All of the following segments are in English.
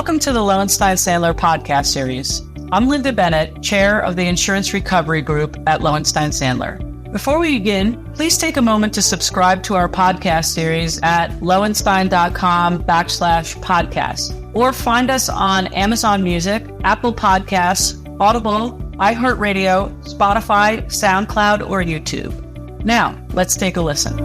Welcome to the Lowenstein Sandler podcast series. I'm Lynda Bennett, chair of the Insurance Recovery Group at Lowenstein Sandler. Before we begin, please take a moment to subscribe to our podcast series at lowenstein.com/podcast or find us on Amazon Music, Apple Podcasts, Audible, iHeartRadio, Spotify, SoundCloud, or YouTube. Now, let's take a listen.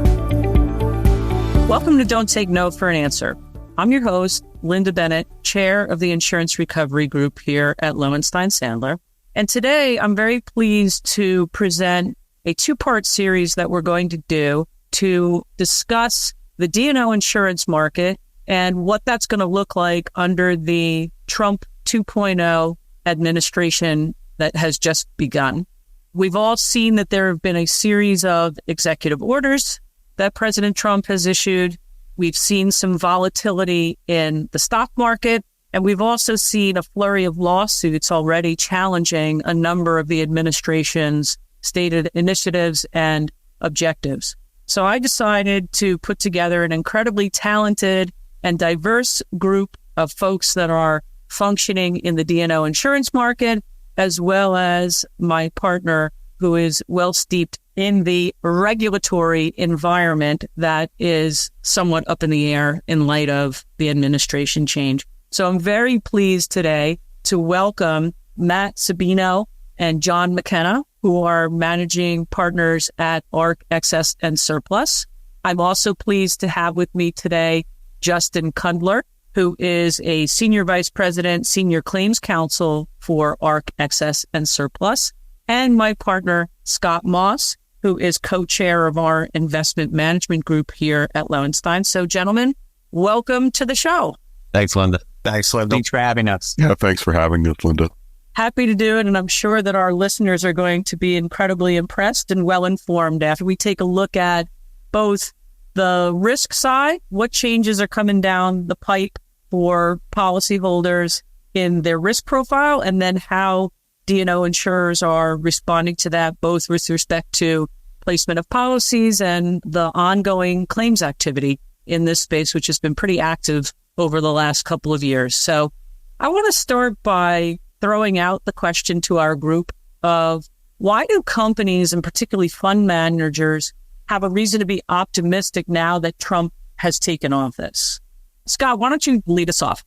Welcome to Don't Take No for an Answer. I'm your host, Lynda Bennett, chair of the Insurance Recovery Group here at Lowenstein Sandler. And today, I'm very pleased to present a two-part series that we're going to do to discuss the D&O insurance market and what that's going to look like under the Trump 2.0 administration that has just begun. We've all seen that there have been a series of executive orders that President Trump has issued. We've seen some volatility in the stock market, and we've also seen a flurry of lawsuits already challenging a number of the administration's stated initiatives and objectives. So I decided to put together an incredibly talented and diverse group of folks that are functioning in the D&O insurance market, as well as my partner who is well steeped in the regulatory environment that is somewhat up in the air in light of the administration change. So I'm very pleased today to welcome Matt Sabino and John McKenna, who are managing partners at ARC Excess and Surplus. I'm also pleased to have with me today Justin Kudler, who is a senior vice president, senior claims counsel for ARC Excess and Surplus, and my partner, Scott Moss, who is co-chair of our investment management group here at Lowenstein. So, gentlemen, welcome to the show. Thanks, Lynda. Thanks for having us. Yeah, thanks for having us, Lynda. Happy to do it, and I'm sure that our listeners are going to be incredibly impressed and well-informed after we take a look at both the risk side, what changes are coming down the pipe for policyholders in their risk profile, and then how D&O insurers are responding to that, both with respect to placement of policies and the ongoing claims activity in this space, which has been pretty active over the last couple of years. So I want to start by throwing out the question to our group of why do companies, and particularly fund managers, have a reason to be optimistic now that Trump has taken office? Scott, why don't you lead us off?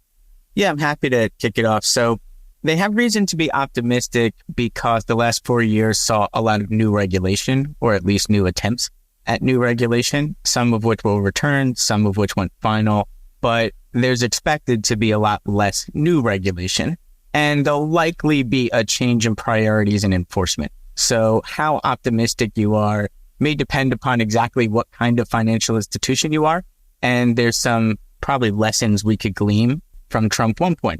Yeah, I'm happy to kick it off. So they have reason to be optimistic because the last 4 years saw a lot of new regulation, or at least new attempts at new regulation, some of which will return, some of which went final. But there's expected to be a lot less new regulation, and there'll likely be a change in priorities and enforcement. So how optimistic you are may depend upon exactly what kind of financial institution you are. And there's some probably lessons we could glean from Trump 1.0.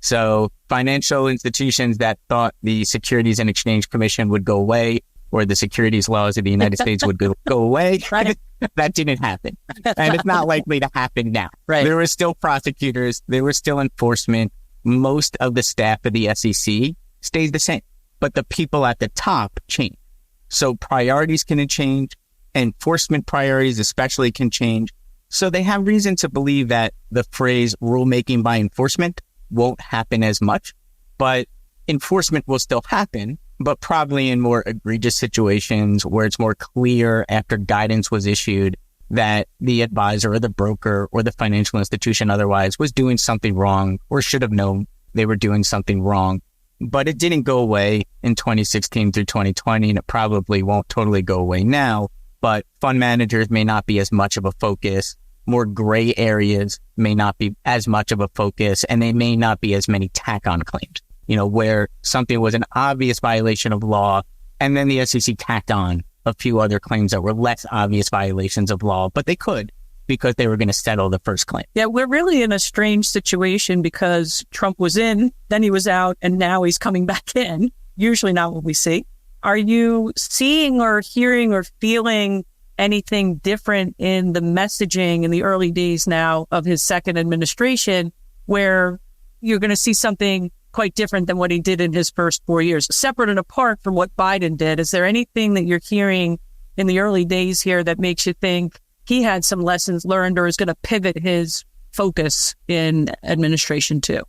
So financial institutions that thought the Securities and Exchange Commission would go away, or the securities laws of the United States would go away, right. That didn't happen. And it's not likely to happen now. Right. There were still prosecutors. There was still enforcement. Most of the staff of the SEC stays the same, but the people at the top change. So priorities can change. Enforcement priorities especially can change. So they have reason to believe that the phrase rulemaking by enforcement won't happen as much, but enforcement will still happen, but probably in more egregious situations where it's more clear after guidance was issued that the advisor or the broker or the financial institution otherwise was doing something wrong or should have known they were doing something wrong. But it didn't go away in 2016 through 2020, and it probably won't totally go away now, but fund managers may not be as much of a focus. More gray areas may not be as much of a focus, and they may not be as many tack-on claims, where something was an obvious violation of law, and then the SEC tacked on a few other claims that were less obvious violations of law, but they could because they were going to settle the first claim. Yeah, we're really in a strange situation because Trump was in, then he was out, and now he's coming back in. Usually not what we see. Are you seeing or hearing or feeling anything different in the messaging in the early days now of his second administration where you're going to see something quite different than what he did in his first 4 years, separate and apart from what Biden did? Is there anything that you're hearing in the early days here that makes you think he had some lessons learned or is going to pivot his focus in administration too?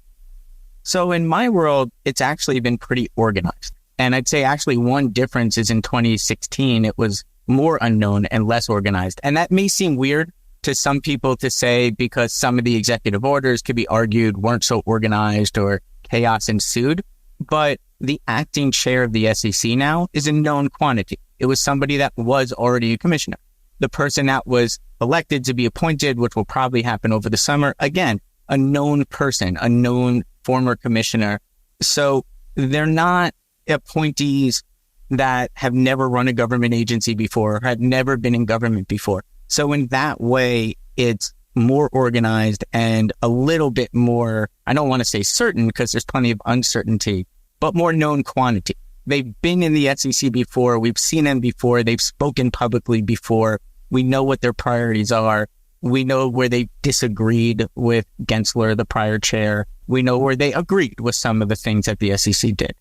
So in my world, it's actually been pretty organized. And I'd say actually one difference is in 2016, it was more unknown and less organized. And that may seem weird to some people to say because some of the executive orders could be argued weren't so organized or chaos ensued. But the acting chair of the SEC now is a known quantity. It was somebody that was already a commissioner. The person that was elected to be appointed, which will probably happen over the summer, again, a known person, a known former commissioner. So they're not appointees that have never run a government agency before, have never been in government before. So in that way, it's more organized and a little bit more, I don't want to say certain because there's plenty of uncertainty, but more known quantity. They've been in the SEC before. We've seen them before. They've spoken publicly before. We know what their priorities are. We know where they disagreed with Gensler, the prior chair. We know where they agreed with some of the things that the SEC did.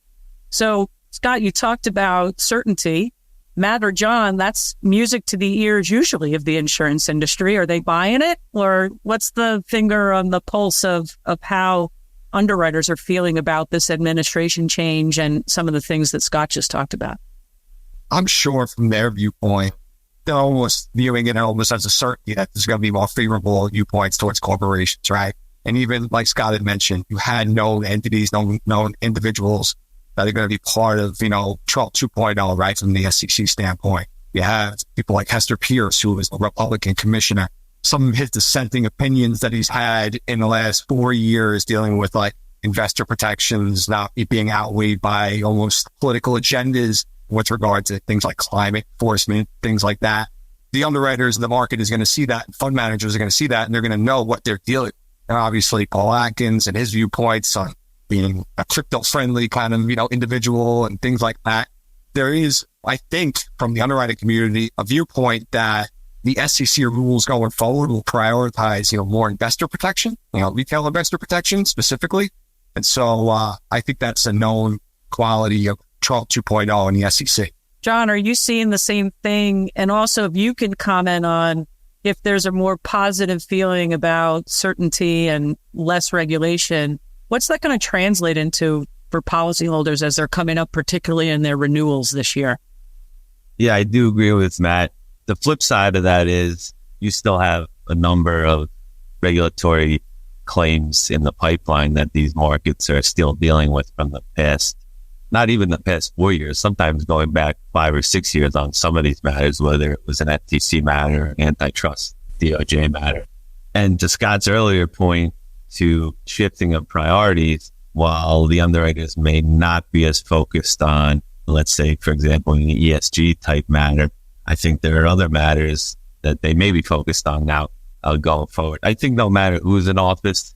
So, Scott, you talked about certainty. Matt or John, that's music to the ears usually of the insurance industry. Are they buying it? Or what's the finger on the pulse of how underwriters are feeling about this administration change and some of the things that Scott just talked about? I'm sure from their viewpoint, they're almost viewing it almost as a certainty that there's going to be more favorable viewpoints towards corporations, right? And even like Scott had mentioned, you had known entities, known individuals that are going to be part of, Trump 2.0, right? From the SEC standpoint. You have people like Hester Pierce, who was the Republican commissioner. Some of his dissenting opinions that he's had in the last 4 years dealing with like investor protections not being outweighed by almost political agendas with regard to things like climate enforcement, things like that. The underwriters in the market is going to see that, and fund managers are going to see that, and they're going to know what they're dealing with. And obviously, Paul Atkins and his viewpoints on being a crypto-friendly kind of, individual and things like that. There is, I think, from the underwriting community, a viewpoint that the SEC rules going forward will prioritize, more investor protection, retail investor protection specifically. And so I think that's a known quality of Trump 2.0 in the SEC. John, are you seeing the same thing? And also, if you can comment on if there's a more positive feeling about certainty and less regulation, what's that going to translate into for policyholders as they're coming up, particularly in their renewals this year? Yeah, I do agree with Matt. The flip side of that is you still have a number of regulatory claims in the pipeline that these markets are still dealing with from the past, not even the past 4 years, sometimes going back 5 or 6 years on some of these matters, whether it was an FTC matter, antitrust, DOJ matter. And to Scott's earlier point to shifting of priorities, while the underwriters may not be as focused on, let's say, for example, an ESG type matter, I think there are other matters that they may be focused on now going forward. I think no matter who's in office,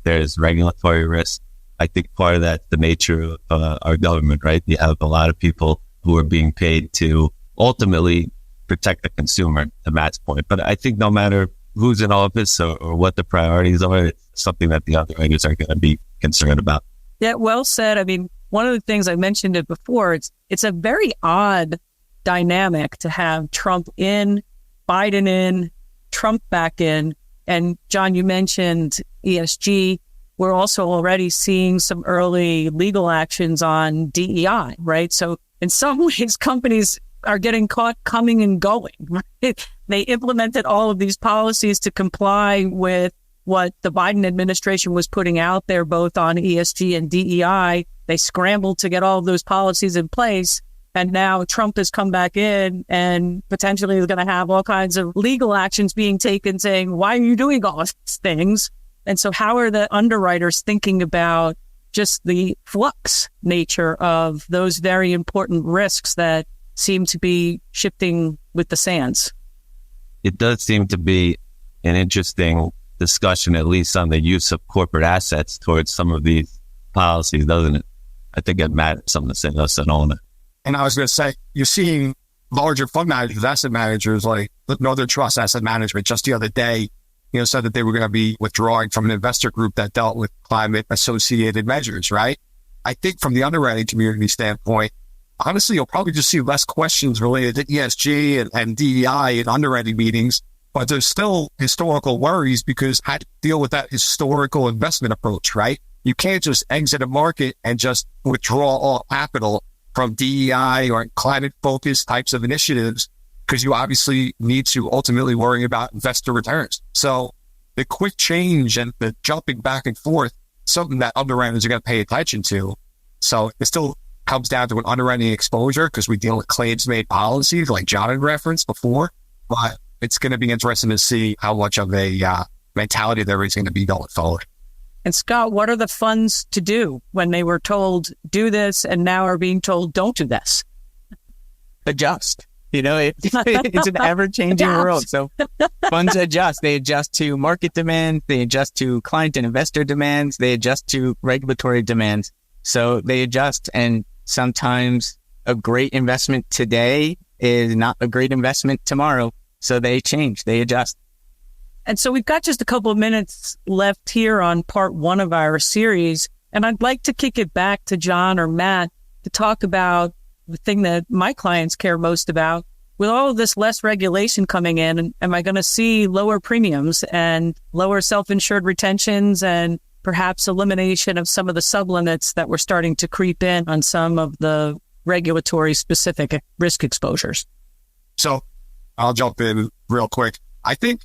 there's regulatory risk. I think part of that's the nature of our government, right? You have a lot of people who are being paid to ultimately protect the consumer, to Matt's point. But I think no matter who's in office or what the priorities are, it's something that the underwriters are going to be concerned about. Yeah, well said. I mean, one of the things I mentioned it before, it's a very odd dynamic to have Trump in, Biden in, Trump back in. And John, you mentioned ESG. We're also already seeing some early legal actions on DEI, right? So in some ways, companies are getting caught coming and going. Right? They implemented all of these policies to comply with what the Biden administration was putting out there, both on ESG and DEI. They scrambled to get all of those policies in place. And now Trump has come back in and potentially is going to have all kinds of legal actions being taken saying, why are you doing all these things? And so how are the underwriters thinking about just the flux nature of those very important risks that seem to be shifting with the sands? It does seem to be an interesting discussion, at least on the use of corporate assets towards some of these policies, doesn't it? I think it matters something to say us an owner. And I was going to say, you're seeing larger fund managers, asset managers like Northern Trust Asset Management just the other day, said that they were going to be withdrawing from an investor group that dealt with climate associated measures, right? I think from the underwriting community standpoint, honestly, you'll probably just see less questions related to ESG and DEI in underwriting meetings but there's still historical worries because how to deal with that historical investment approach, right? You can't just exit a market and just withdraw all capital from DEI or climate-focused types of initiatives because you obviously need to ultimately worry about investor returns. So the quick change and the jumping back and forth, something that underwriters are going to pay attention to. So it still comes down to an underwriting exposure because we deal with claims-made policies like John had referenced before, but it's going to be interesting to see how much of a mentality there is going to be going forward. And Scott, what are the funds to do when they were told do this and now are being told don't do this? Adjust. It's an ever-changing world. So funds adjust. They adjust to market demand. They adjust to client and investor demands. They adjust to regulatory demands. So they adjust. And sometimes a great investment today is not a great investment tomorrow. So they change. They adjust. And so we've got just a couple of minutes left here on part one of our series. And I'd like to kick it back to John or Matt to talk about the thing that my clients care most about. With all of this less regulation coming in, am I going to see lower premiums and lower self-insured retentions and perhaps elimination of some of the sublimits that were starting to creep in on some of the regulatory specific risk exposures? So I'll jump in real quick. I think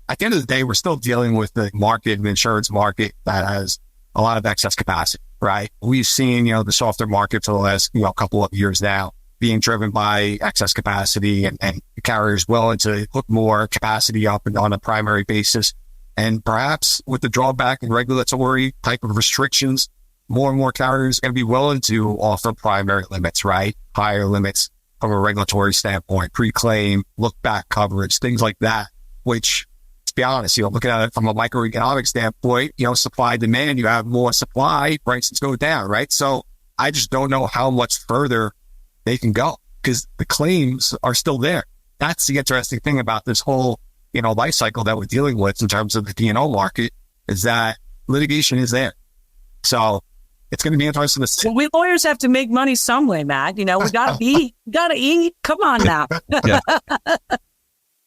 at the end of the day, we're still dealing with the market, the insurance market that has a lot of excess capacity, right? We've seen, the softer market for the last, couple of years now being driven by excess capacity and carriers willing to put more capacity up and on a primary basis. And perhaps with the drawback and regulatory type of restrictions, more and more carriers are going to be willing to offer primary limits, right? Higher limits from a regulatory standpoint, pre-claim, look-back coverage, things like that, which, to be honest, looking at it from a microeconomic standpoint, supply demand, you have more supply, prices go down, right? So I just don't know how much further they can go because the claims are still there. That's the interesting thing about this whole, life cycle that we're dealing with in terms of the D&O market is that litigation is there. So it's going to be interesting to see. Well, we lawyers have to make money some way, Matt. We got to eat. Come on now. Yeah.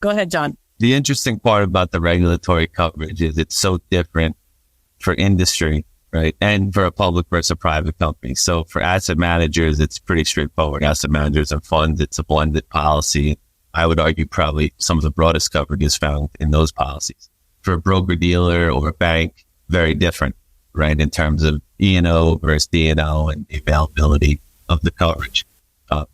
Go ahead, John. The interesting part about the regulatory coverage is it's so different for industry, right? And for a public versus a private company. So for asset managers, it's pretty straightforward. Asset managers and funds, it's a blended policy. I would argue probably some of the broadest coverage is found in those policies. For a broker dealer or a bank, very different, right? In terms of E&O versus D&O and the availability of the coverage.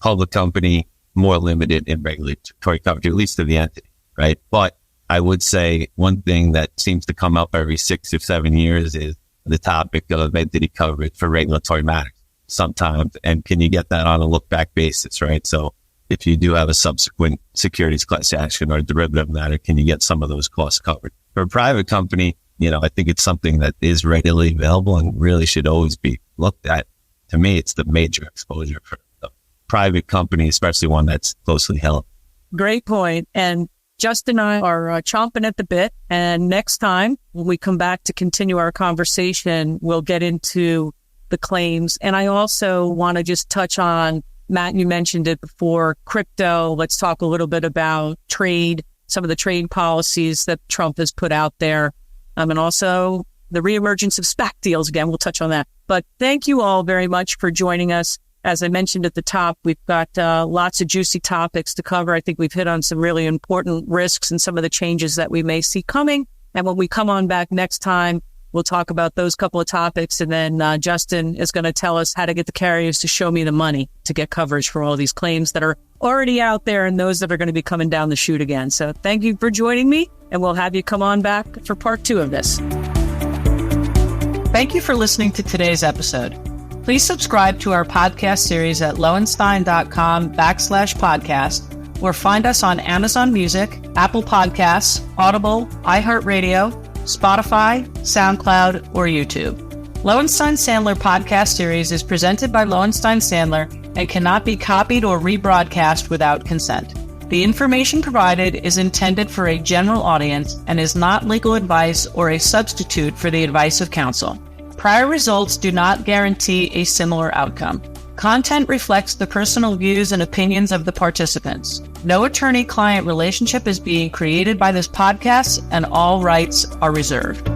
Public company, more limited in regulatory coverage, at least to the entity, right? But I would say one thing that seems to come up every 6 or 7 years is the topic of entity coverage for regulatory matters sometimes. And can you get that on a look back basis, right? So if you do have a subsequent securities class action or derivative matter, can you get some of those costs covered? For a private company, I think it's something that is readily available and really should always be looked at. To me, it's the major exposure for a private company, especially one that's closely held. Great point. And Justin and I are chomping at the bit. And next time, when we come back to continue our conversation, we'll get into the claims. And I also want to just touch on, Matt, you mentioned it before, crypto. Let's talk a little bit about trade, some of the trade policies that Trump has put out there, and also the reemergence of SPAC deals. Again, we'll touch on that. But thank you all very much for joining us. As I mentioned at the top, we've got lots of juicy topics to cover. I think we've hit on some really important risks and some of the changes that we may see coming. And when we come on back next time, we'll talk about those couple of topics. And then Justin is going to tell us how to get the carriers to show me the money to get coverage for all these claims that are already out there and those that are going to be coming down the chute again. So thank you for joining me, and we'll have you come on back for part 2 of this. Thank you for listening to today's episode. Please subscribe to our podcast series at lowenstein.com/podcast, or find us on Amazon Music, Apple Podcasts, Audible, iHeartRadio, Spotify, SoundCloud, or YouTube. Lowenstein Sandler podcast series is presented by Lowenstein Sandler and cannot be copied or rebroadcast without consent. The information provided is intended for a general audience and is not legal advice or a substitute for the advice of counsel. Prior results do not guarantee a similar outcome. Content reflects the personal views and opinions of the participants. No attorney-client relationship is being created by this podcast, and all rights are reserved.